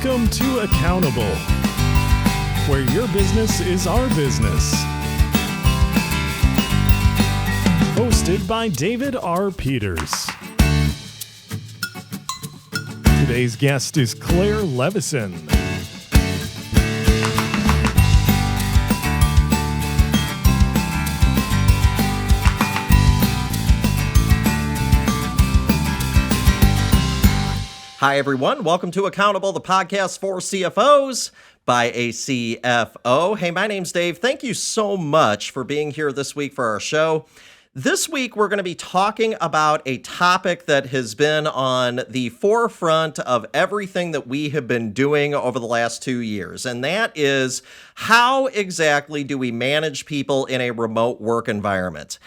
Welcome to Accountable, where your business is our business. Hosted by David R. Peters. Today's guest is Clare Levison. Hi, everyone. Welcome to Accountable, the podcast for CFOs by a CFO. Hey, my name's Dave. Thank you so much for being here this week for our show. This week, we're going to be talking about a topic that has been on the forefront of everything that we have been doing over the last 2 years, and that is how exactly do we manage people in a remote work environment?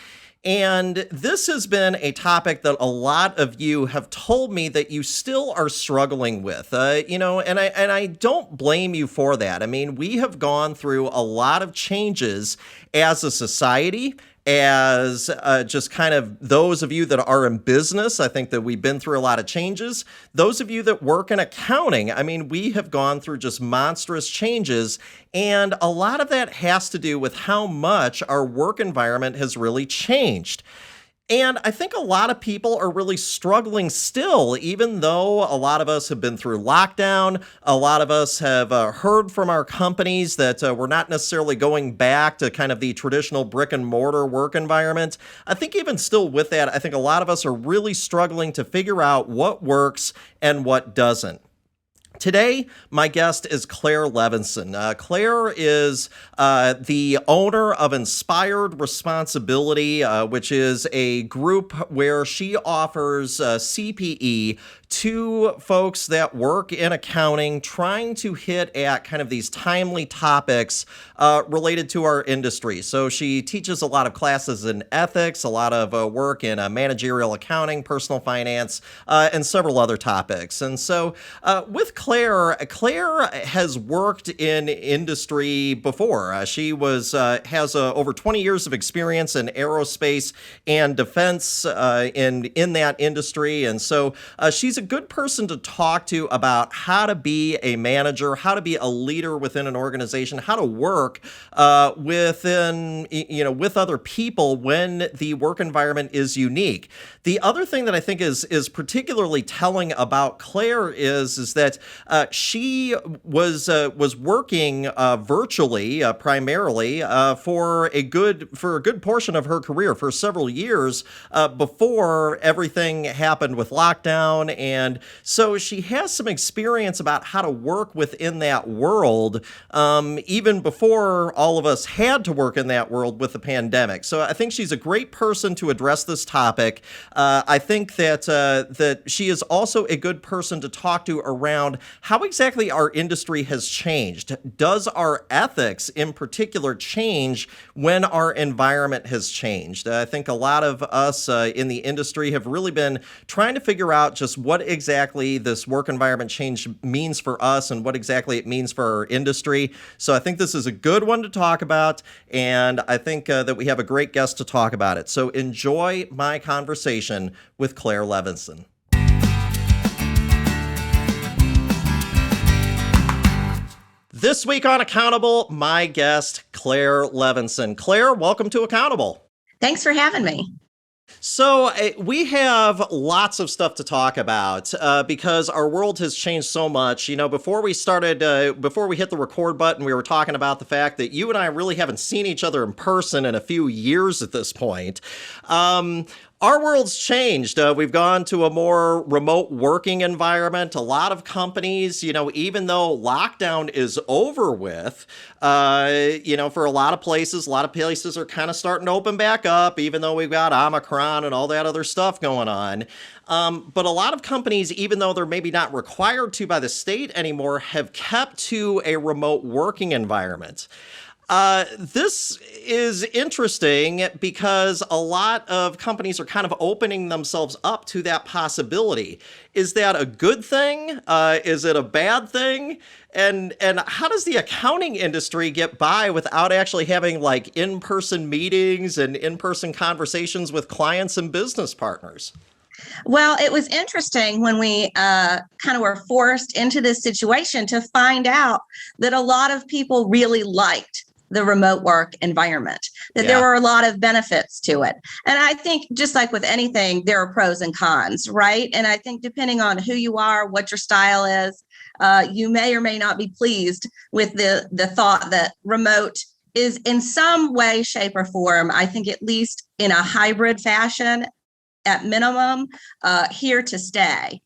And this has been a topic that a lot of you have told me that you still are struggling with, and I don't blame you for that. I mean, we have gone through a lot of changes as a society, as just kind of those of you that are in business. I think that we've been through a lot of changes. Those of you that work in accounting, I mean, we have gone through just monstrous changes. And a lot of that has to do with how much our work environment has really changed. And I think a lot of people are really struggling still, even though a lot of us have been through lockdown. A lot of us have heard from our companies that we're not necessarily going back to kind of the traditional brick and mortar work environment. I think even still with that, I think a lot of us are really struggling to figure out what works and what doesn't. Today, my guest is Clare Levison. Clare is the owner of Inspired Responsibility, which is a group where she offers CPE to folks that work in accounting, trying to hit at kind of these timely topics related to our industry. So she teaches a lot of classes in ethics, a lot of work in managerial accounting, personal finance, and several other topics. And so with Clare has worked in industry before. She has over 20 years of experience in aerospace and defense in that industry. And so she's a good person to talk to about how to be a manager, how to be a leader within an organization, how to work with other people when the work environment is unique. The other thing that I think is particularly telling about Clare is that she was working virtually primarily for a good portion of her career for several years before everything happened with lockdown. And so she has some experience about how to work within that world, even before all of us had to work in that world with the pandemic. So I think she's a great person to address this topic. I think that she is also a good person to talk to around how exactly our industry has changed. Does our ethics in particular change when our environment has changed? I think a lot of us in the industry have really been trying to figure out just what exactly this work environment change means for us and what exactly it means for our industry. So I think this is a good one to talk about, and I think that we have a great guest to talk about it. So enjoy my conversation with Clare Levison. This week on Accountable, my guest, Clare Levison. Clare, welcome to Accountable. Thanks for having me. So we have lots of stuff to talk about because our world has changed so much. You know, before we hit the record button, we were talking about the fact that you and I really haven't seen each other in person in a few years at this point. Our world's changed. We've gone to a more remote working environment. A lot of companies, even though lockdown is over with, for a lot of places are kind of starting to open back up, even though we've got Omicron and all that other stuff going on. But a lot of companies, even though they're maybe not required to by the state anymore, have kept to a remote working environment. This is interesting because a lot of companies are kind of opening themselves up to that possibility. Is that a good thing? Is it a bad thing? And how does the accounting industry get by without actually having like in-person meetings and in-person conversations with clients and business partners? Well, it was interesting when we kind of were forced into this situation to find out that a lot of people really liked the remote work environment, that there Yeah. were a lot of benefits to it. And I think just like with anything, there are pros and cons, right? And I think depending on who you are, what your style is, you may or may not be pleased with the thought that remote is in some way, shape, or form, I think at least in a hybrid fashion, at minimum, here to stay.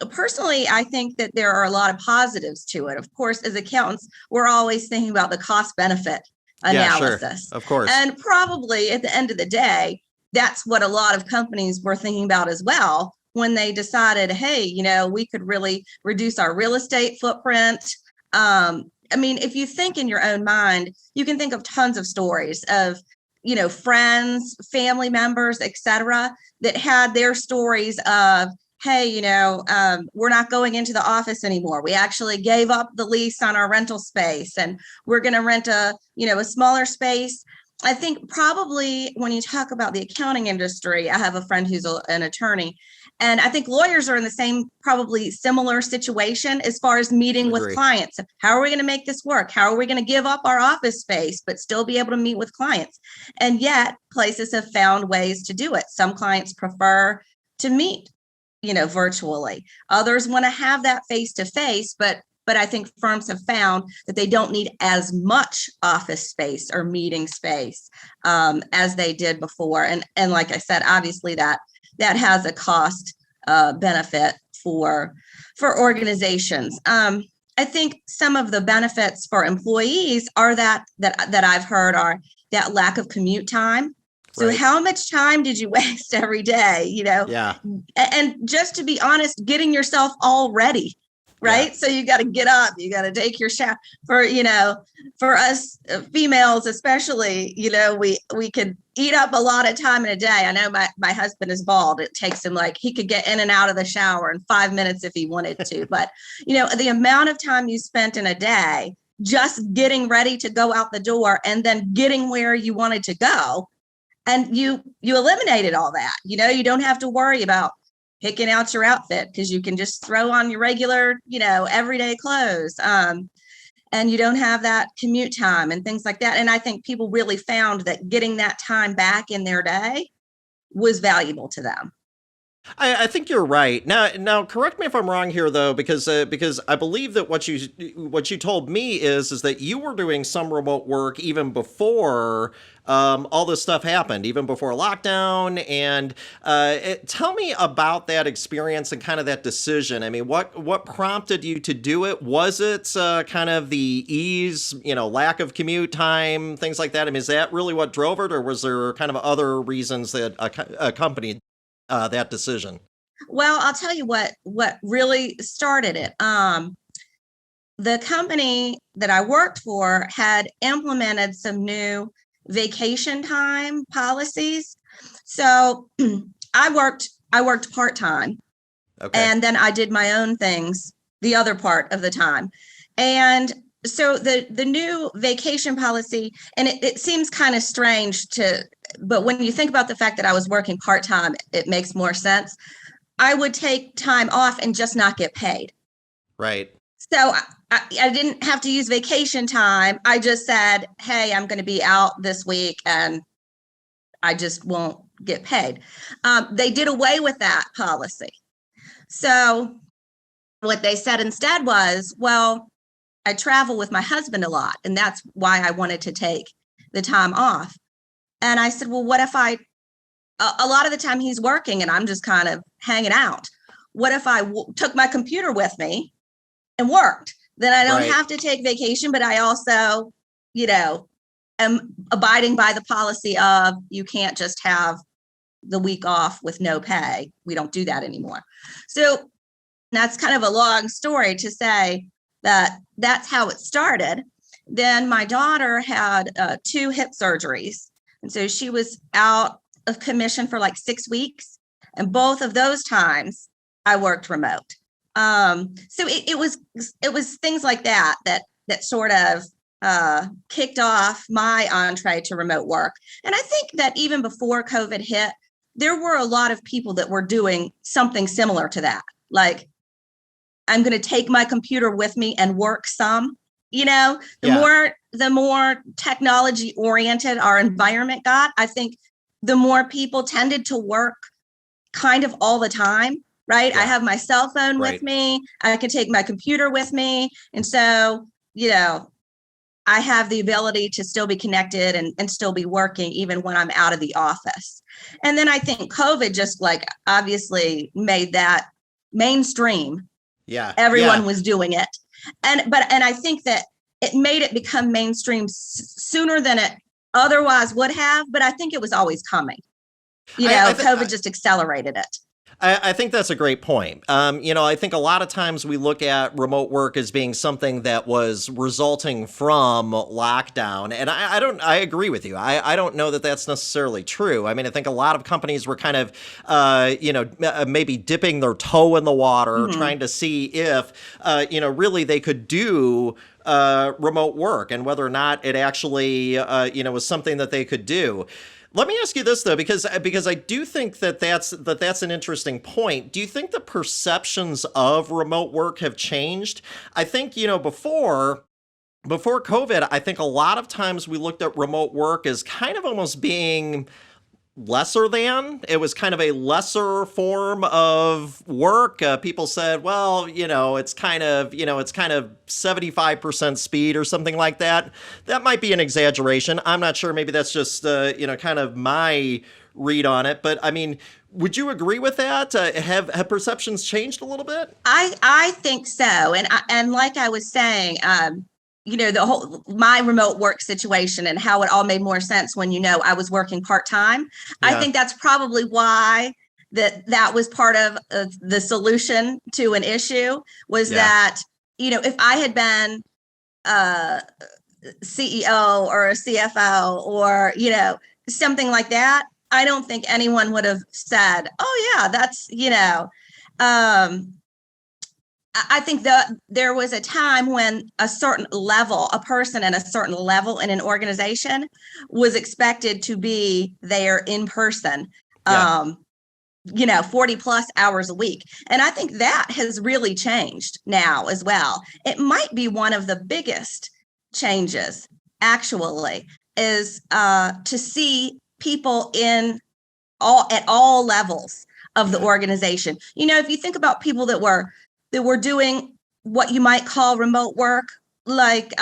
Personally, I think that there are a lot of positives to it. Of course, as accountants, we're always thinking about the cost benefit Yeah, sure. analysis. Of course. And probably at the end of the day, that's what a lot of companies were thinking about as well when they decided, hey, we could really reduce our real estate footprint. I mean, if you think in your own mind, you can think of tons of stories of friends, family members, etc., that had their stories of, hey, we're not going into the office anymore. We actually gave up the lease on our rental space, and we're going to rent a smaller space. I think probably when you talk about the accounting industry, I have a friend who's an attorney, and I think lawyers are in the same, probably similar situation as far as meeting with clients. How are we going to make this work? How are we going to give up our office space, but still be able to meet with clients? And yet places have found ways to do it. Some clients prefer to meet, virtually. Others want to have that face to face, but I think firms have found that they don't need as much office space or meeting space as they did before. And like I said, obviously that has a cost benefit for organizations. I think some of the benefits for employees are that I've heard are that lack of commute time. So how much time did you waste every day? Yeah. And just to be honest, getting yourself all ready. Right. Yeah. So you got to get up, you got to take your shower. For us females, especially, we could eat up a lot of time in a day. I know my husband is bald. It takes him he could get in and out of the shower in 5 minutes if he wanted to. But, the amount of time you spent in a day just getting ready to go out the door and then getting where you wanted to go. And you eliminated all that. You don't have to worry about picking out your outfit because you can just throw on your regular, everyday clothes. And you don't have that commute time and things like that. And I think people really found that getting that time back in their day was valuable to them. I think you're right. Now, correct me if I'm wrong here, though, because I believe that what you told me is that you were doing some remote work even before all this stuff happened, even before lockdown. And tell me about that experience and kind of that decision. I mean, what prompted you to do it? Was it kind of the ease, lack of commute time, things like that? I mean, is that really what drove it, or was there kind of other reasons that accompanied that decision? Well, I'll tell you what really started it. The company that I worked for had implemented some new vacation time policies. So I worked part-time. Okay. And then I did my own things the other part of the time. And so the new vacation policy, and it seems kind of strange but when you think about the fact that I was working part-time, it makes more sense. I would take time off and just not get paid. Right. So I didn't have to use vacation time. I just said, hey, I'm going to be out this week and I just won't get paid. They did away with that policy. So what they said instead was, well, I travel with my husband a lot, and that's why I wanted to take the time off. And I said, well, what if a lot of the time he's working and I'm just kind of hanging out. What if I took my computer with me and worked? Then I don't have to take vacation, but I also, am abiding by the policy of you can't just have the week off with no pay. We don't do that anymore. So that's kind of a long story to say that that's how it started. Then my daughter had 2 hip surgeries. And so she was out of commission for 6 weeks. And both of those times I worked remote. So it was things like that sort of kicked off my entree to remote work. And I think that even before COVID hit, there were a lot of people that were doing something similar to that. Like, I'm going to take my computer with me and work some. The more technology oriented our environment got, I think the more people tended to work kind of all the time, right? I have my cell phone with me. I can take my computer with me. And so, I have the ability to still be connected and still be working even when I'm out of the office. And then I think COVID just obviously made that mainstream. Yeah. Everyone was doing it. And I think that it made it become mainstream sooner than it otherwise would have, but I think it was always coming. COVID just accelerated it. I think that's a great point. I think a lot of times we look at remote work as being something that was resulting from lockdown. And I agree with you. I don't know that that's necessarily true. I mean, I think a lot of companies were kind of, maybe dipping their toe in the water, trying to see if, really they could do remote work and whether or not it actually, was something that they could do. Let me ask you this, though, because I do think that's an interesting point. Do you think the perceptions of remote work have changed? I think, before COVID, I think a lot of times we looked at remote work as kind of almost being lesser than. It was kind of a lesser form of work. People said, well, it's kind of 75% speed or something like that. That might be an exaggeration. I'm not sure. Maybe that's just, kind of my read on it. But I mean, would you agree with that? Have perceptions changed a little bit? I think so. And like I was saying, the whole my remote work situation and how it all made more sense when I was working part-time. Yeah. I think that's probably why that was part of the solution to an issue was that if I had been a CEO or a CFO or something like that, I don't think anyone would have said, oh yeah, that's I think that there was a time when a person in a certain level in an organization was expected to be there in person, 40 plus hours a week. And I think that has really changed now as well. It might be one of the biggest changes, actually, is to see people at all levels of the organization. If you think about people that were doing what you might call remote work, like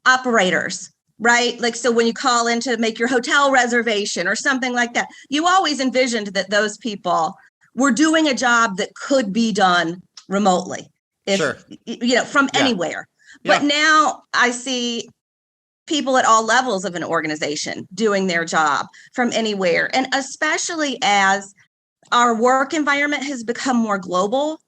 operators, right? Like, so when you call in to make your hotel reservation or something like that, you always envisioned that those people were doing a job that could be done remotely, from anywhere. Yeah. But now I see people at all levels of an organization doing their job from anywhere. And especially as our work environment has become more global,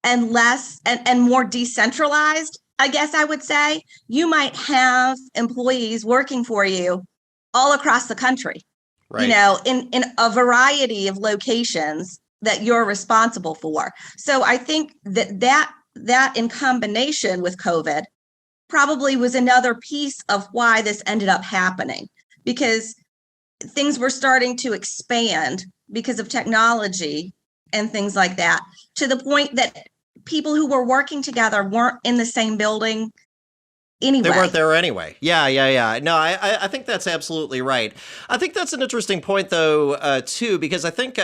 and less and more decentralized, I guess I would say, you might have employees working for you all across the country, right. In a variety of locations that you're responsible for. So I think that in combination with COVID probably was another piece of why this ended up happening, because things were starting to expand because of technology and things like that, to the point that people who were working together weren't in the same building anyway. They weren't there anyway. Yeah. No, I think that's absolutely right. I think that's an interesting point, though, too, because I think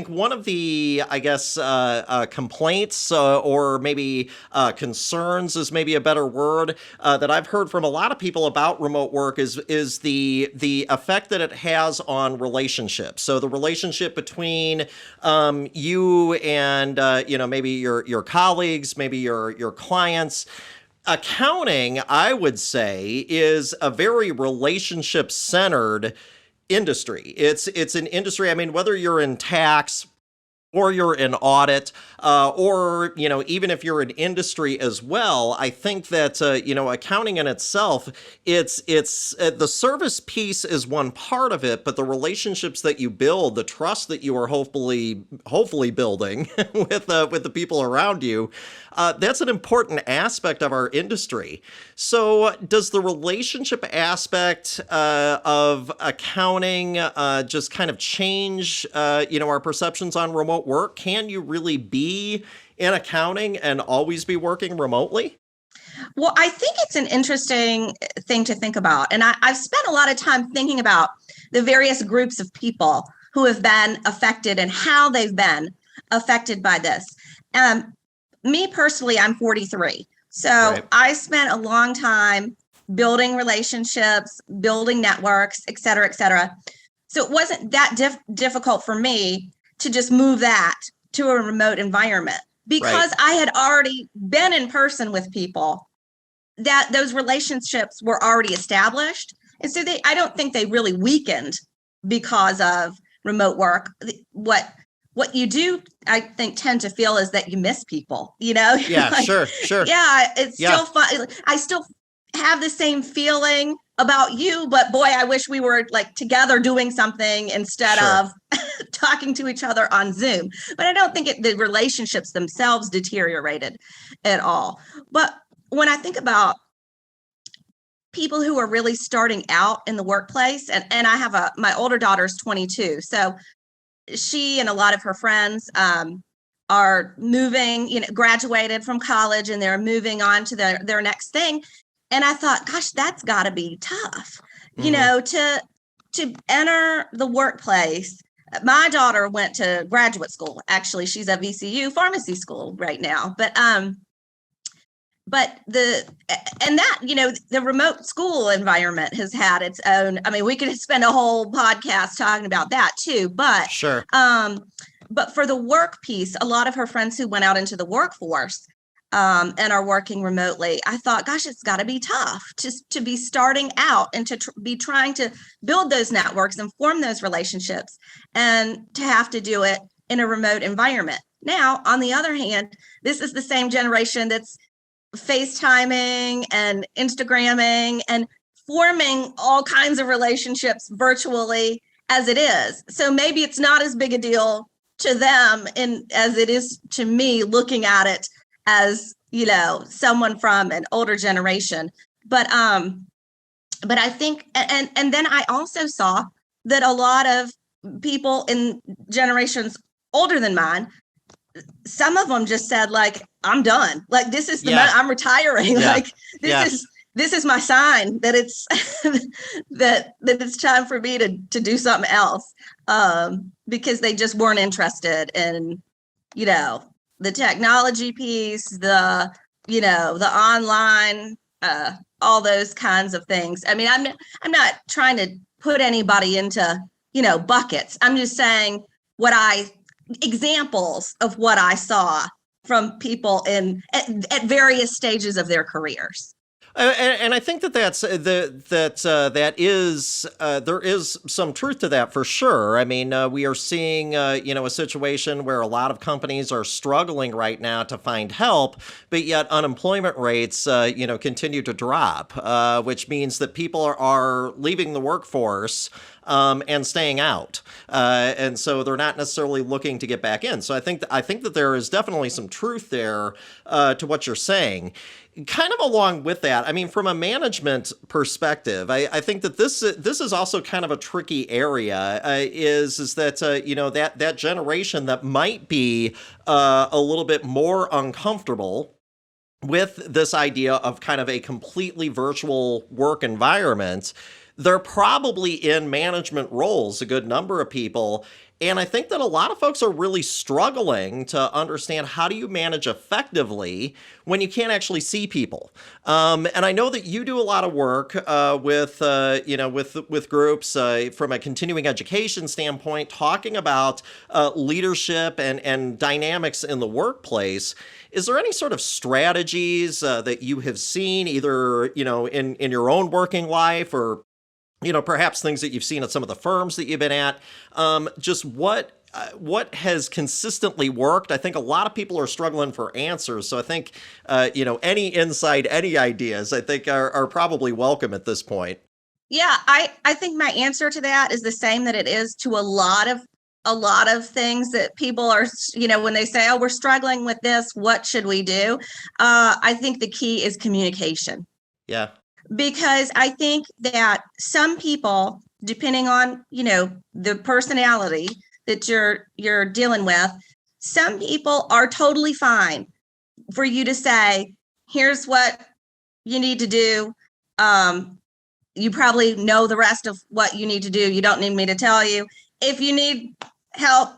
one of the, complaints or maybe concerns is maybe a better word that I've heard from a lot of people about remote work is the effect that it has on relationships. So the relationship between you and maybe your colleagues, maybe your clients. Accounting, I would say, is a very relationship-centered industry. It's an industry, I mean, whether you're in tax or you're in audit, or, even if you're in industry as well, I think that, accounting in itself, it's the service piece is one part of it, but the relationships that you build, the trust that you are hopefully building with the people around you, that's an important aspect of our industry. So does the relationship aspect of accounting just kind of change, our perceptions on remote work? Can you really be in accounting and always be working remotely? Well, I think it's an interesting thing to think about. And I've spent a lot of time thinking about the various groups of people who have been affected and how they've been affected by this. Me personally, I'm 43. So Right. I spent a long time building relationships, building networks, et cetera, et cetera. So it wasn't that difficult for me to just move that to a remote environment because Right. I had already been in person with people, that those relationships were already established. And so I don't think they really weakened because of remote work. What you do, I think, tend to feel is that you miss people, Yeah, Like, sure. yeah, it's Yeah. still fun. I still have the same feeling about you, but boy, I wish we were like together doing something instead Sure. of talking to each other on Zoom. But I don't think the relationships themselves deteriorated at all. But when I think about people who are really starting out in the workplace, and I have my older daughter's 22, so she and a lot of her friends are moving, graduated from college and they're moving on to their next thing. And I thought, gosh, that's got to be tough, Mhm. to enter the workplace. My daughter went to graduate school. Actually, she's at VCU pharmacy school right now. But the remote school environment has had its own. I mean, we could spend a whole podcast talking about that too. Sure. But for the work piece, a lot of her friends who went out into the workforce and are working remotely, I thought, gosh, it's got to be tough to be starting out and to be trying to build those networks and form those relationships, and to have to do it in a remote environment. Now, on the other hand, this is the same generation that's FaceTiming and Instagramming and forming all kinds of relationships virtually as it is. So maybe it's not as big a deal to them as it is to me looking at it as, someone from an older generation. But I think, and then I also saw that a lot of people in generations older than mine, some of them just said, like, I'm done. Like, this is I'm retiring. Yeah. Like, this is my sign that it's that it's time for me to do something else, because they just weren't interested in, the technology piece, the online, all those kinds of things. I mean, I'm not trying to put anybody into, buckets. I'm just saying examples of what I saw from people at various stages of their careers. And I think that is there is some truth to that for sure. I mean, we are seeing a situation where a lot of companies are struggling right now to find help, but yet unemployment rates continue to drop, which means that people are leaving the workforce and staying out, and so they're not necessarily looking to get back in. So I think that there is definitely some truth there to what you're saying. Kind of along with that, I mean, from a management perspective, I think that this is also kind of a tricky area. Is that that generation that might be a little bit more uncomfortable with this idea of kind of a completely virtual work environment. They're probably in management roles, a good number of people. And I think that a lot of folks are really struggling to understand, how do you manage effectively when you can't actually see people? And I know that you do a lot of work with groups from a continuing education standpoint, talking about leadership and dynamics in the workplace. Is there any sort of strategies that you have seen, either in your own working life, or perhaps things that you've seen at some of the firms that you've been at? Just what what has consistently worked? I think a lot of people are struggling for answers. So I think, any insight, any ideas, I think are probably welcome at this point. Yeah, I think my answer to that is the same that it is to a lot of things that people are, when they say, oh, we're struggling with this, what should we do? I think the key is communication. Yeah. Because I think that some people, depending on, the personality that you're dealing with, some people are totally fine for you to say, here's what you need to do. You probably know the rest of what you need to do. You don't need me to tell you. If you need help,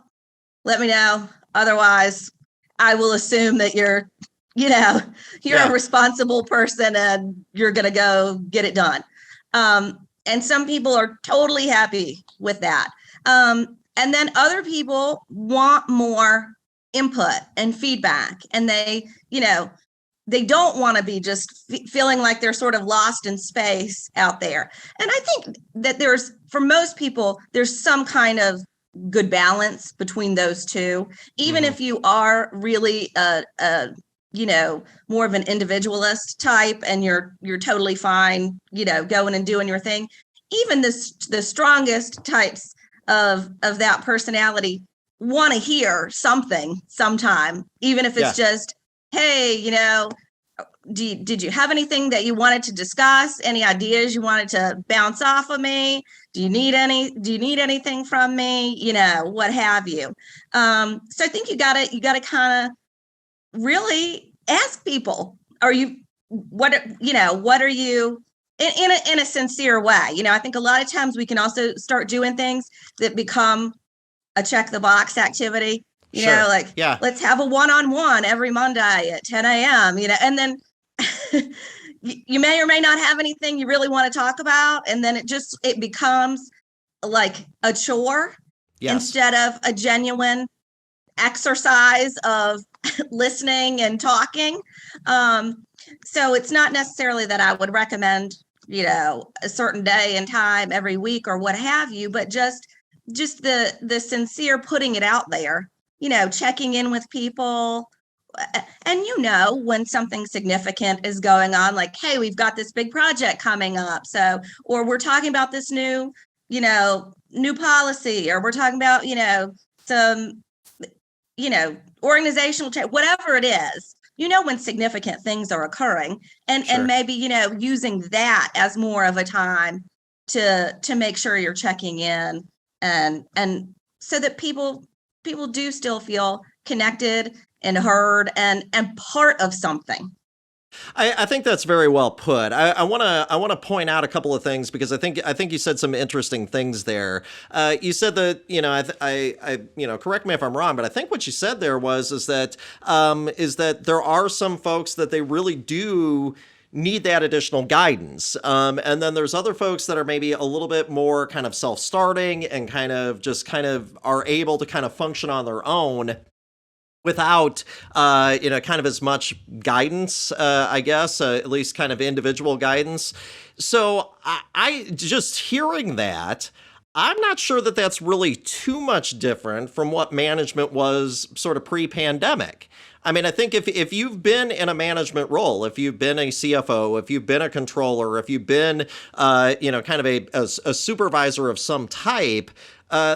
let me know. Otherwise, I will assume that you're a responsible person and you're going to go get it done. And some people are totally happy with that. And then other people want more input and feedback, and they don't want to be just feeling like they're sort of lost in space out there. And I think that for most people, there's some kind of good balance between those two. Even if you are really more of an individualist type and you're totally fine, going and doing your thing. Even the strongest types of that personality want to hear something sometime, even if it's just, hey, did you have anything that you wanted to discuss? Any ideas you wanted to bounce off of me? Do you need anything from me? What have you? So I think you gotta kind of really ask people, what are you in a sincere way? I think a lot of times we can also start doing things that become a check the box activity. Let's have a one-on-one every Monday at 10 a.m. And then you may or may not have anything you really want to talk about, and then it becomes like a chore instead of a genuine exercise of listening and talking. So it's not necessarily that I would recommend, a certain day and time every week or what have you, but just the sincere putting it out there, checking in with people. And when something significant is going on, like, hey, we've got this big project coming up. So, or we're talking about this new policy, or we're talking about, some, organizational change, whatever it is, when significant things are occurring, and maybe, using that as more of a time to make sure you're checking in, and so that people do still feel connected and heard and part of something. I think that's very well put. I want to point out a couple of things, because I think you said some interesting things there. You said that, I correct me if I'm wrong, but I think what you said there is that there are some folks that they really do need that additional guidance. And then there's other folks that are maybe a little bit more kind of self-starting and kind of are able to kind of function on their own without, kind of as much guidance, I guess, at least kind of individual guidance. So I just hearing that, I'm not sure that that's really too much different from what management was sort of pre-pandemic. I mean, I think if you've been in a management role, if you've been a CFO, if you've been a controller, if you've been, kind of a supervisor of some type,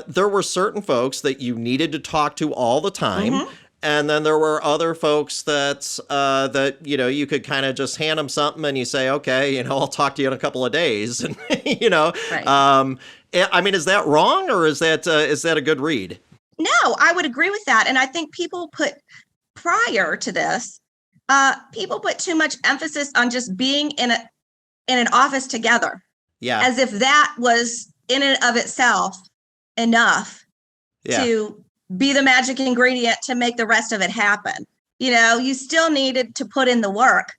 there were certain folks that you needed to talk to all the time. Mm-hmm. And then there were other folks that you could kind of just hand them something and you say, okay, I'll talk to you in a couple of days. And, Right. I mean, is that wrong, or is that a good read? No, I would agree with that. And I think prior to this, people put too much emphasis on just being in an office together. Yeah. As if that was in and of itself enough to be the magic ingredient to make the rest of it happen. You still needed to put in the work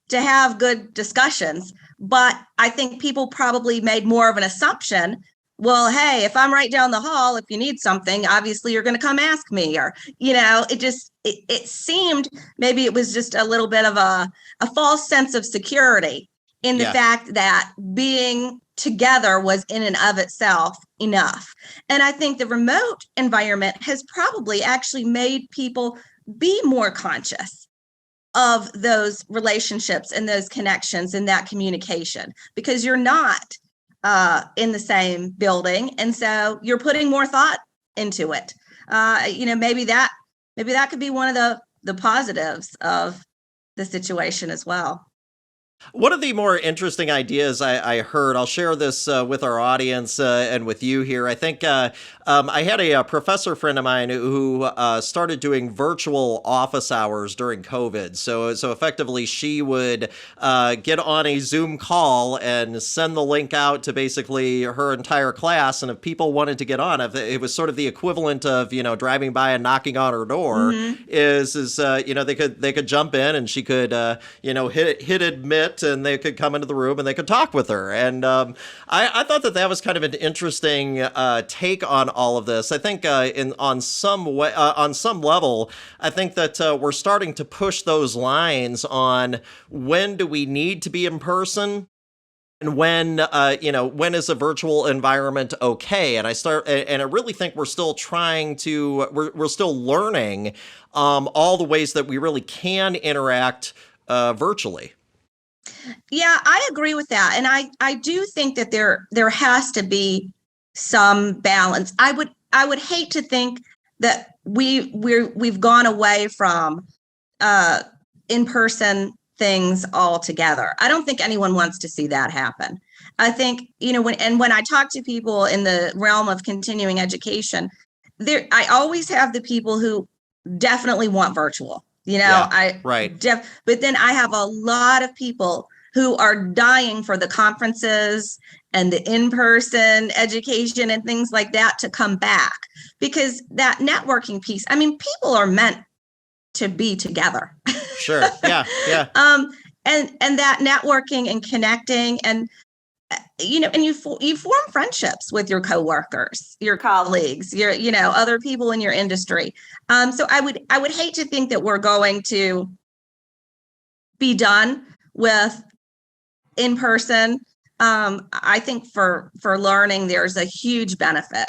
to have good discussions. But I think people probably made more of an assumption. Well, hey, if I'm right down the hall, if you need something, obviously you're going to come ask me, or, it seemed maybe it was just a little bit of a false sense of security in the fact that being together was in and of itself enough. And I think the remote environment has probably actually made people be more conscious of those relationships and those connections and that communication, because you're not in the same building. And so you're putting more thought into it. Maybe that could be one of the positives of the situation as well. One of the more interesting ideas I heard, I'll share this with our audience and with you here. I think I had a professor friend of mine who started doing virtual office hours during COVID. So effectively, she would get on a Zoom call and send the link out to basically her entire class. And if people wanted to get on, if it was sort of the equivalent of driving by and knocking on her door, they could jump in and she could hit admit. And they could come into the room and they could talk with her. And I thought that was kind of an interesting take on all of this. I think on some level, I think that we're starting to push those lines on when do we need to be in person. And when is a virtual environment okay? And I really think we're still we're still learning all the ways that we really can interact virtually. Yeah, I agree with that. And I do think that there has to be some balance. I would hate to think that we've gone away from in-person things altogether. I don't think anyone wants to see that happen. I think, when I talk to people in the realm of continuing education, I always have the people who definitely want virtual. Right. But then I have a lot of people who are dying for the conferences and the in-person education and things like that to come back, because that networking piece, people are meant to be together. Sure. Yeah. Yeah. And that networking and connecting and you form friendships with your coworkers, your colleagues, your other people in your industry. So I would hate to think that we're going to be done with in person. I think for learning, there's a huge benefit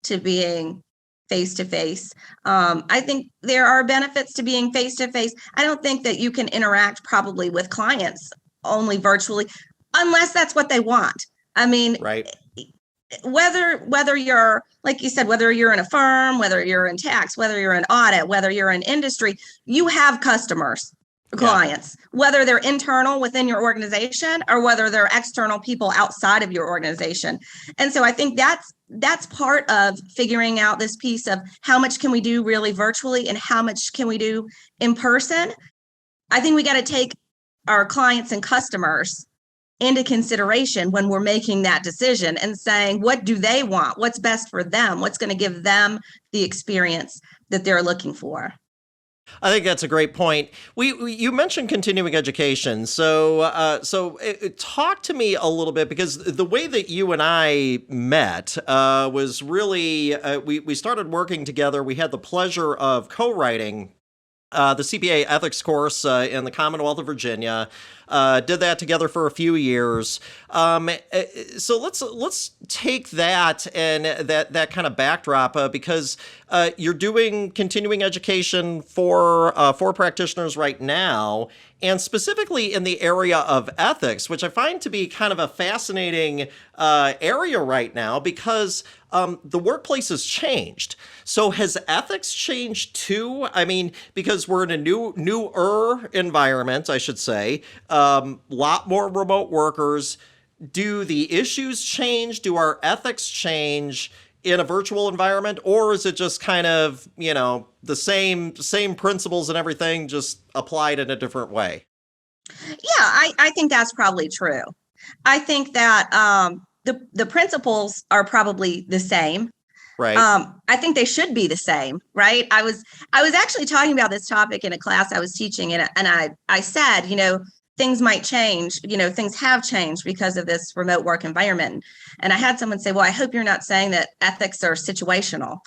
to being face to face. I think there are benefits to being face to face. I don't think that you can interact probably with clients only virtually, unless that's what they want. Right. Whether you're, like you said, whether you're in a firm, whether you're in tax, whether you're in audit, whether you're in industry, you have customers, clients, whether they're internal within your organization or whether they're external people outside of your organization. And so I think that's part of figuring out this piece of how much can we do really virtually and how much can we do in person. I think we got to take our clients and customers into consideration when we're making that decision and saying, what do they want? What's best for them? What's going to give them the experience that they're looking for? I think that's a great point. You mentioned continuing education, so talk to me a little bit, because the way that you and I met was really we started working together. We had the pleasure of co-writing the CPA ethics course in the Commonwealth of Virginia. Did that together for a few years. So let's take that and that kind of backdrop because you're doing continuing education for practitioners right now, and specifically in the area of ethics, which I find to be kind of a fascinating area right now because the workplace has changed. So has ethics changed too? Because we're in a newer environment, I should say. Lot more remote workers. Do the issues change? Do our ethics change in a virtual environment, or is it just kind of, the same principles and everything just applied in a different way? Yeah, I think that's probably true. I think that the principles are probably the same. Right. I think they should be the same, right? I was actually talking about this topic in a class I was teaching, and I said, things might change, things have changed because of this remote work environment. And I had someone say, well, I hope you're not saying that ethics are situational.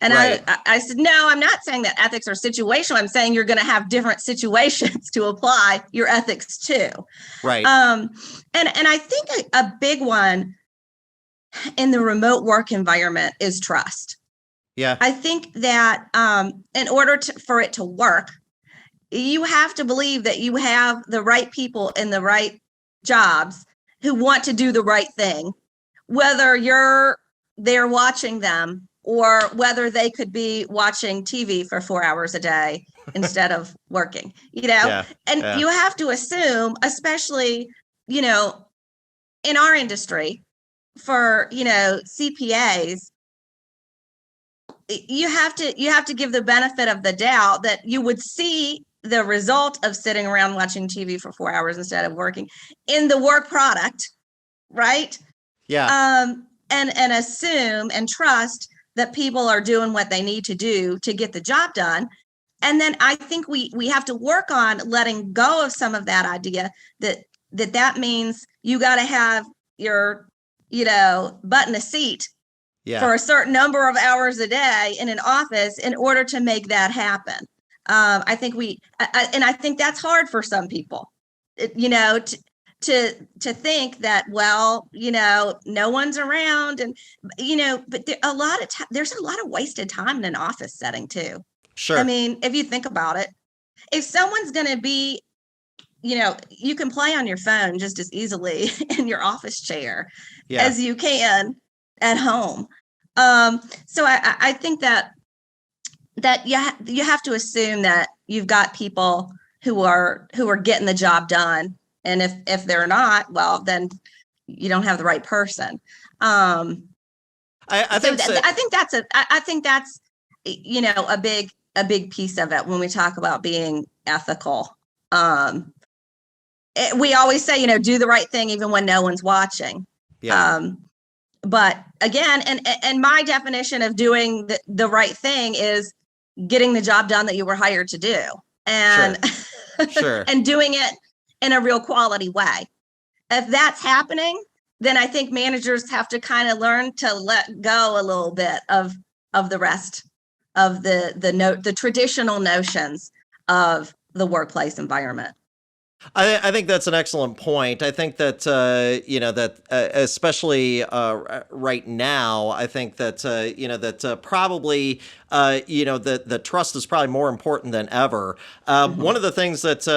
And right. I said, no, I'm not saying that ethics are situational. I'm saying you're going to have different situations to apply your ethics to. Right. And I think a big one in the remote work environment is trust. Yeah. I think that in order for it to work, you have to believe that you have the right people in the right jobs who want to do the right thing, whether you're there watching them or whether they could be watching TV for 4 hours a day instead of working, Yeah. and Yeah. you have to assume, especially, in our industry for, CPAs, you have to give the benefit of the doubt that you would see the result of sitting around watching TV for 4 hours instead of working in the work product, right? Yeah. And assume and trust that people are doing what they need to do to get the job done. And then I think we have to work on letting go of some of that idea that means you got to have your, butt in a seat for a certain number of hours a day in an office in order to make that happen. I think and I think that's hard for some people, to think that, well, no one's around, and but there's a lot of wasted time in an office setting too. Sure. I mean, if you think about it, if someone's going to be, you can play on your phone just as easily in your office chair as you can at home. So I think that you have to assume that you've got people who are getting the job done, and if they're not, well, then you don't have the right person. I think that's a big piece of it when we talk about being ethical. We always say, do the right thing even when no one's watching. Yeah. But again, and my definition of doing the right thing is getting the job done that you were hired to do, and sure. And doing it in a real quality way. If that's happening, then I think managers have to kind of learn to let go a little bit of the rest of the traditional notions of the workplace environment. I think that's an excellent point. I think that, especially right now, I think that, probably, the trust is probably more important than ever. One of the things that,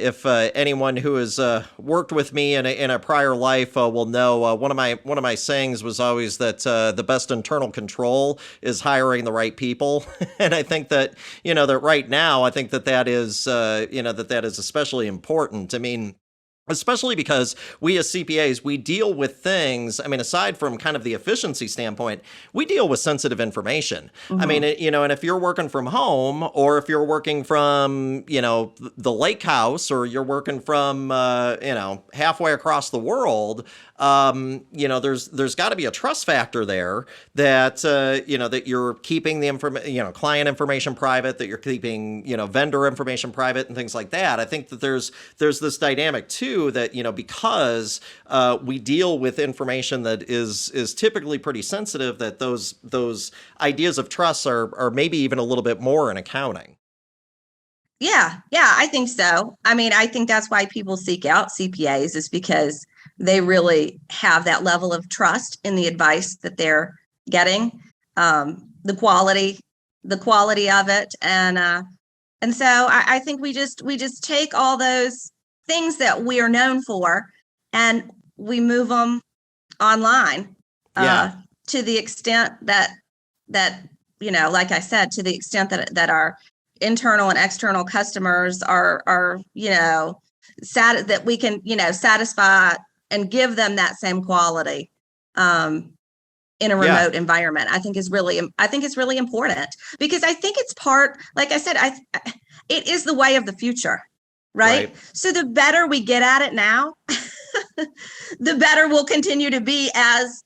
if anyone who has worked with me in a prior life will know, one of my sayings was always that the best internal control is hiring the right people. And I think that, that right now, I think that is, that is especially important. I mean, especially because we as CPAs, we deal with things, I mean, aside from kind of the efficiency standpoint, we deal with sensitive information. Mm-hmm. I mean, and if you're working from home, or if you're working from, the lake house, or you're working from, halfway across the world, there's got to be a trust factor there that, that you're keeping the client information private, that you're keeping, vendor information private and things like that. I think that there's this dynamic too, that, because we deal with information that is typically pretty sensitive, that those ideas of trust are maybe even a little bit more in accounting. Yeah, I think so. I mean, I think that's why people seek out CPAs, is because they really have that level of trust in the advice that they're getting, the quality of it, and so I think we just take all those things that we are known for and we move them online, to the extent that like I said, to the extent that our internal and external customers are that we can satisfy and give them that same quality in a remote environment. I think it's really important, because I think it's part, like I said, it is the way of the future. Right. So the better we get at it now, the better we'll continue to be as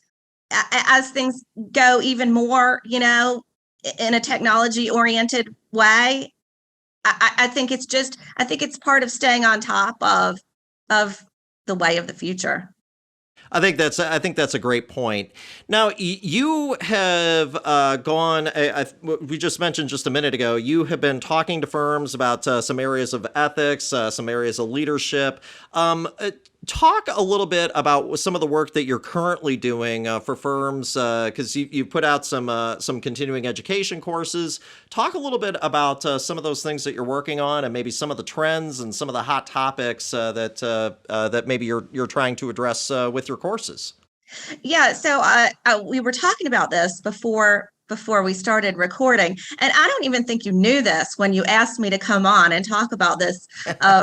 things go even more, in a technology oriented way. I think it's part of staying on top of the way of the future. I think that's a great point. Now, you have gone. We just mentioned just a minute ago, you have been talking to firms about some areas of ethics, some areas of leadership. talk a little bit about some of the work that you're currently doing for firms, because you put out some continuing education courses. Talk a little bit about some of those things that you're working on, and maybe some of the trends and some of the hot topics that maybe you're trying to address with your courses. Yeah, so we were talking about this before we started recording, and I don't even think you knew this when you asked me to come on and talk about this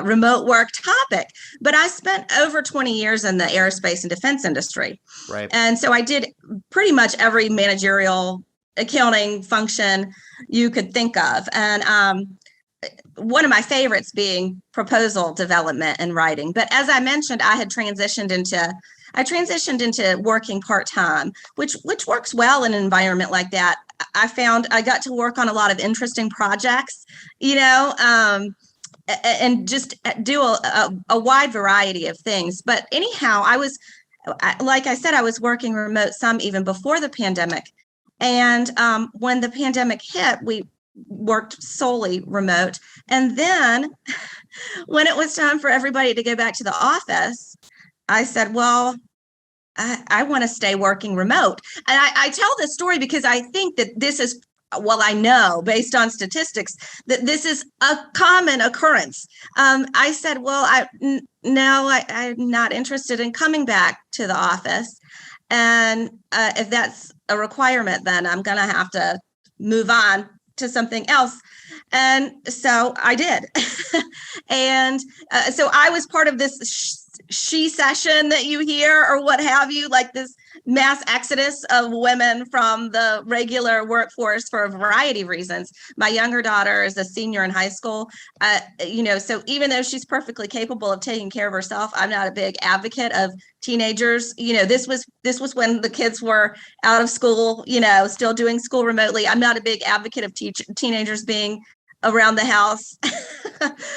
remote work topic. But I spent over 20 years in the aerospace and defense industry, Right. and so I did pretty much every managerial accounting function you could think of, and one of my favorites being proposal development and writing. But as I mentioned, I transitioned into working part-time, which works well in an environment like that. I found I got to work on a lot of interesting projects, and just do a wide variety of things. But anyhow, like I said, I was working remote some even before the pandemic. And when the pandemic hit, we worked solely remote. And then when it was time for everybody to go back to the office, I said, well, I want to stay working remote. And I tell this story because I think that this is, well, I know based on statistics that this is a common occurrence. I said, well, no, I'm not interested in coming back to the office. And if that's a requirement, then I'm going to have to move on to something else. And so I did. And so I was part of this she session that you hear or what have you, like this mass exodus of women from the regular workforce for a variety of reasons. My younger daughter is a senior in high school, so even though she's perfectly capable of taking care of herself, I'm not a big advocate of teenagers. This was when the kids were out of school, still doing school remotely. I'm not a big advocate of teenagers being around the house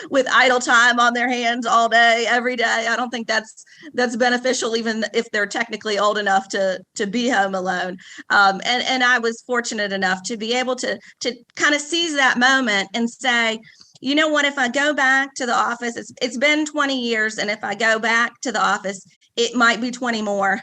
with idle time on their hands all day, every day. I don't think that's beneficial, even if they're technically old enough to be home alone. And I was fortunate enough to be able to kind of seize that moment and say, you know what, if I go back to the office, it's been 20 years. And if I go back to the office, it might be 20 more.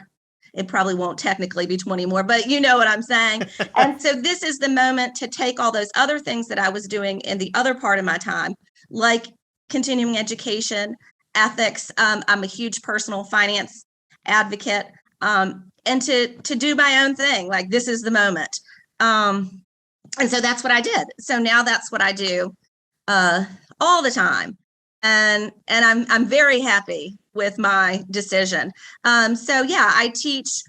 It probably won't technically be 20 more, but you know what I'm saying. And so this is the moment to take all those other things that I was doing in the other part of my time, like continuing education, ethics. I'm a huge personal finance advocate, and to do my own thing. Like, this is the moment. And so that's what I did. So now that's what I do all the time. And I'm very happy with my decision. So yeah, I teach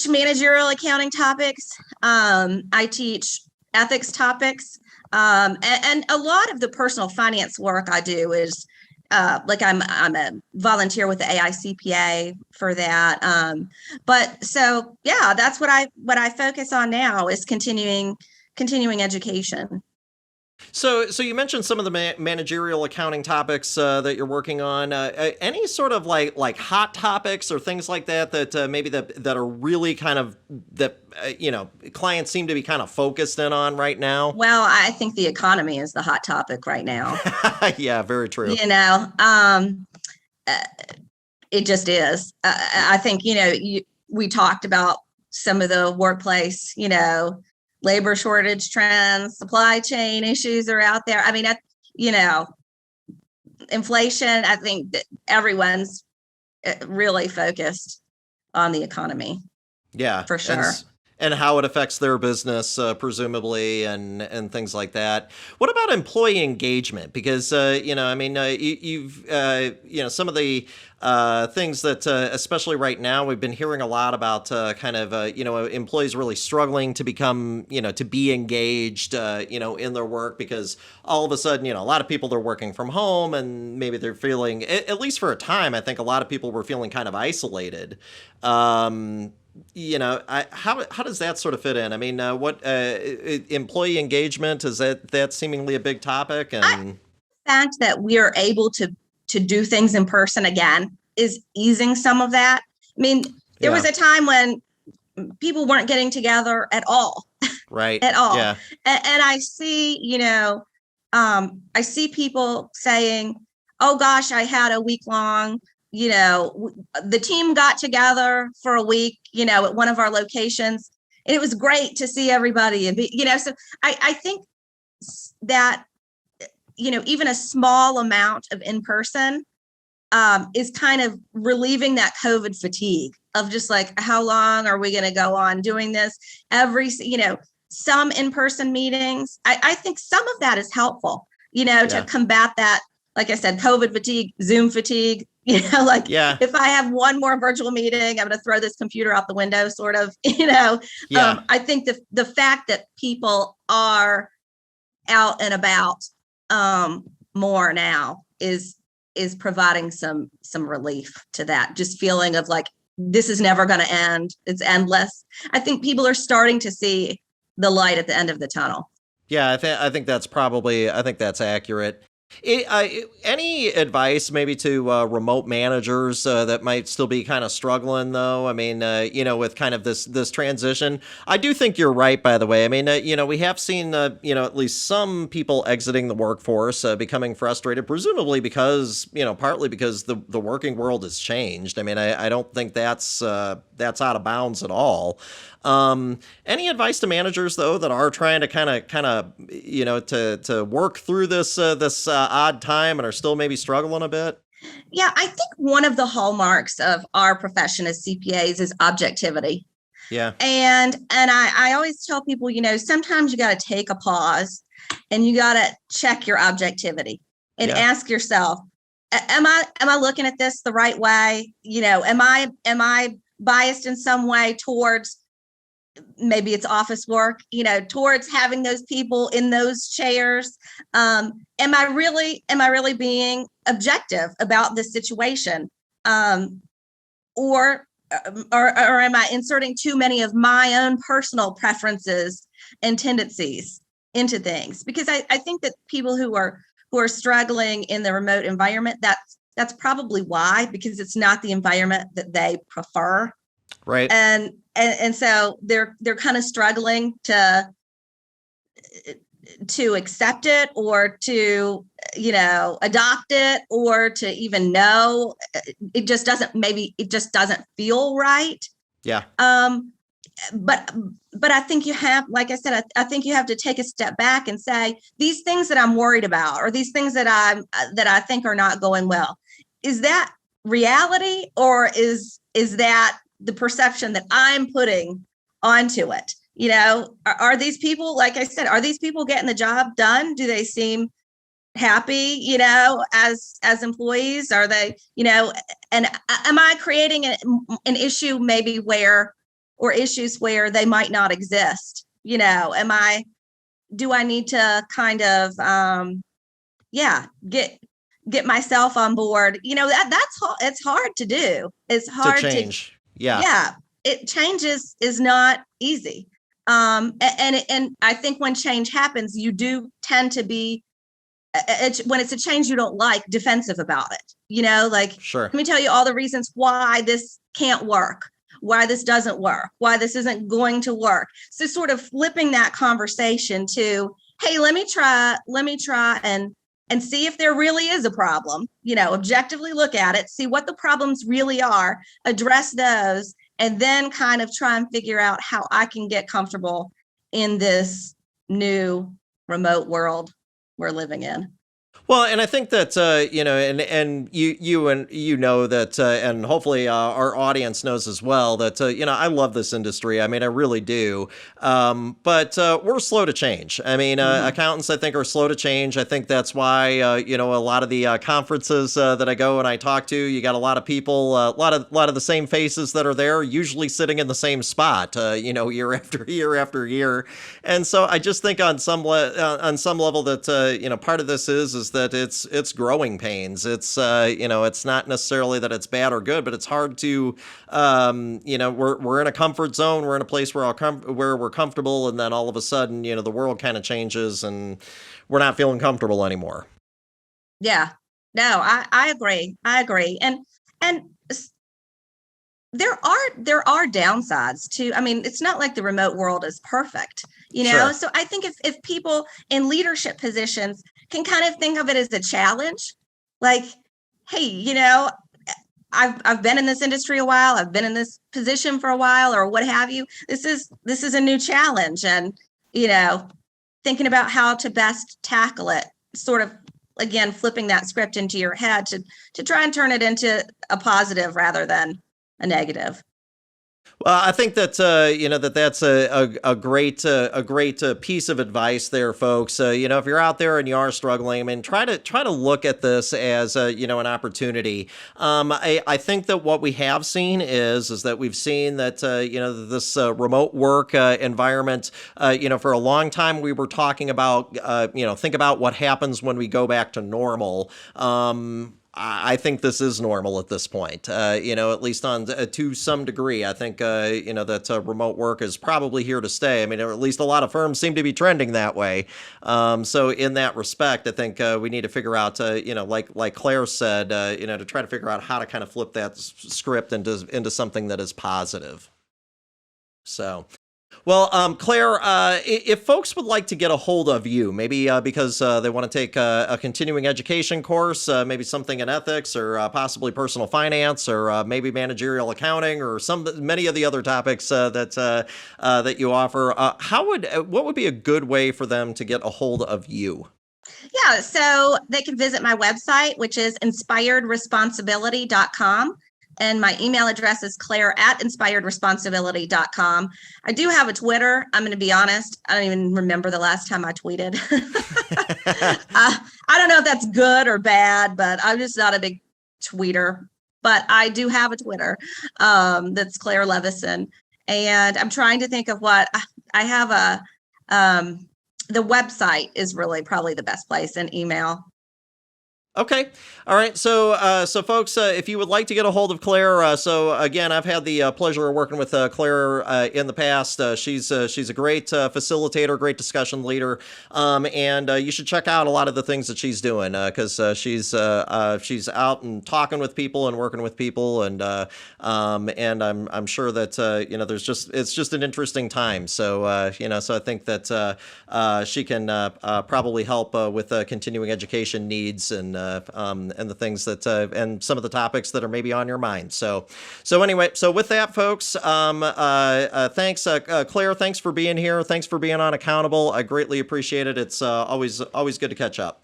managerial accounting topics. I teach ethics topics. And a lot of the personal finance work I do is like I'm a volunteer with the AI CPA for that. But so yeah, that's what I focus on now is continuing education. So you mentioned some of the managerial accounting topics that you're working on. Any sort of like hot topics or things like that maybe that are really kind of clients seem to be kind of focused in on right now? Well, I think the economy is the hot topic right now. Yeah, very true. It just is. I think we talked about some of the workplace, labor shortage trends, supply chain issues are out there. I mean, inflation, I think that everyone's really focused on the economy. Yeah, for sure. And how it affects their business, presumably, and things like that. What about employee engagement? Because you've some of the things that, especially right now, we've been hearing a lot about employees really struggling to become, to be engaged, in their work, because all of a sudden, a lot of people are working from home, and maybe they're feeling, at least for a time, I think a lot of people were feeling kind of isolated. How does that sort of fit in? I mean, what employee engagement, is that seemingly a big topic? And the fact that we are able to do things in person again is easing some of that. I mean, there was a time when people weren't getting together at all. Right. At all. Yeah. And I see, I see people saying, oh gosh, I had a week-long the team got together for a week, at one of our locations, and it was great to see everybody and so I think that, even a small amount of in-person is kind of relieving that COVID fatigue of just like, how long are we going to go on doing this? Some in-person meetings. I think some of that is helpful, to combat that, like I said, COVID fatigue, Zoom fatigue, if I have one more virtual meeting, I'm going to throw this computer out the window, sort of, I think the fact that people are out and about more now is providing some relief to that, just feeling of like, this is never going to end. It's endless. I think people are starting to see the light at the end of the tunnel. Yeah, I think that's accurate. Any advice maybe to remote managers that might still be kind of struggling, though? I mean, with kind of this transition. I do think you're right, by the way. I mean, we have seen, at least some people exiting the workforce, becoming frustrated, presumably because, partly because the working world has changed. I mean, I don't think that's out of bounds at all. Any advice to managers, though, that are trying to kind of to work through this odd time and are still maybe struggling a bit? Yeah, I think one of the hallmarks of our profession as CPAs is objectivity. Yeah. And I always tell people, sometimes you got to take a pause and you got to check your objectivity and ask yourself, am I looking at this the right way? Am I biased in some way towards, maybe it's office work, towards having those people in those chairs? Am I really being objective about this situation? Or am I inserting too many of my own personal preferences and tendencies into things? Because I think that people who are struggling in the remote environment, that's probably why, because it's not the environment that they prefer. Right. And so they're kind of struggling to accept it, or to, adopt it, or to even know. It just doesn't feel right. Yeah. But I think you have, like I said, I think you have to take a step back and say, these things that I'm worried about, or these things that I think are not going well, is that reality, or is that the perception that I'm putting onto it? Are these people, like I said, are these people getting the job done? Do they seem happy, as employees? Are they, and am I creating an issue maybe or issues where they might not exist? Do I need to kind of, get myself on board? It's hard to do. It's hard to change. Yeah. Yeah. Changes is not easy. And I think when change happens, you do tend to be, when it's a change you don't like, defensive about it. Sure. Let me tell you all the reasons why this can't work, why this doesn't work, why this isn't going to work. So sort of flipping that conversation to, hey, let me try and see if there really is a problem, objectively look at it, see what the problems really are, address those, and then kind of try and figure out how I can get comfortable in this new remote world we're living in. Well, and I think that, and you know that, and hopefully our audience knows as well that, I love this industry. I mean, I really do. But we're slow to change. I mean, accountants, I think, are slow to change. I think that's why, a lot of the conferences that I go and I talk to, you got a lot of people, a lot of the same faces that are there, usually sitting in the same spot, year after year after year. And so I just think on some level that, part of this is that it's growing pains. It's it's not necessarily that it's bad or good, but it's hard to we're in a comfort zone. We're in a place where we're comfortable, and then all of a sudden the world kind of changes and we're not feeling comfortable anymore. Yeah, no, I agree. And there are downsides too. I mean, it's not like the remote world is perfect, Sure. So I think if people in leadership positions can kind of think of it as a challenge, like, hey, I've been in this industry a while. I've been in this position for a while, or what have you. This is a new challenge, and thinking about how to best tackle it. Sort of, again, flipping that script into your head to try and turn it into a positive rather than a negative. Well, I think that that's a great piece of advice there, folks. If you're out there and you are struggling, I mean, try to look at this as an opportunity. I think that what we have seen is that we've seen that this remote work environment. For a long time we were talking about think about what happens when we go back to normal. I think this is normal at this point, at least to some degree. I think, that remote work is probably here to stay. I mean, or at least a lot of firms seem to be trending that way. So in that respect, I think we need to figure out, like Claire said, to try to figure out how to kind of flip that script into something that is positive. So. Well, Claire, if folks would like to get a hold of you, maybe because they want to take a continuing education course, maybe something in ethics or possibly personal finance or maybe managerial accounting or many of the other topics that you offer, what would be a good way for them to get a hold of you? Yeah, so they can visit my website, which is inspiredresponsibility.com. And my email address is claire@inspiredresponsibility.com. I do have a Twitter. I'm going to be honest. I don't even remember the last time I tweeted. I don't know if that's good or bad, but I'm just not a big tweeter. But I do have a Twitter that's Clare Levison. And I'm trying to think of what I have the website is really probably the best place, and email. Okay. All right. So folks, if you would like to get a hold of Claire, so again, I've had the pleasure of working with Claire in the past. She's a great facilitator, great discussion leader, and you should check out a lot of the things that she's doing because she's out and talking with people and working with people, and I'm sure that it's just an interesting time. So so I think that she can probably help with continuing education needs and the things that and some of the topics that are maybe on your mind. So anyway, so with that, folks, thanks, Claire. Thanks for being here. Thanks for being on Accountable. I greatly appreciate it. It's always good to catch up.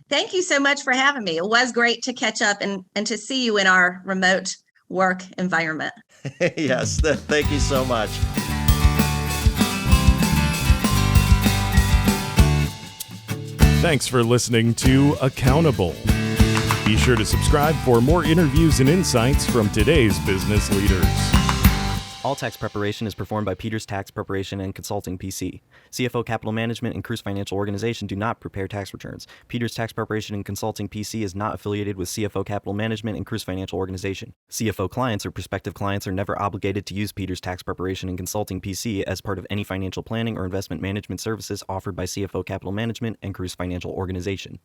Thank you so much for having me. It was great to catch up and to see you in our remote work environment. Yes, thank you so much. Thanks for listening to Accountable. Be sure to subscribe for more interviews and insights from today's business leaders. All tax preparation is performed by Peters Tax Preparation and Consulting, PC. CFO Capital Management and Cruz Financial Organization do not prepare tax returns. Peters Tax Preparation and Consulting, PC is not affiliated with CFO Capital Management and Cruz Financial Organization. CFO clients or prospective clients are never obligated to use Peters Tax Preparation and Consulting, PC as part of any financial planning or investment management services offered by CFO Capital Management and Cruz Financial Organization.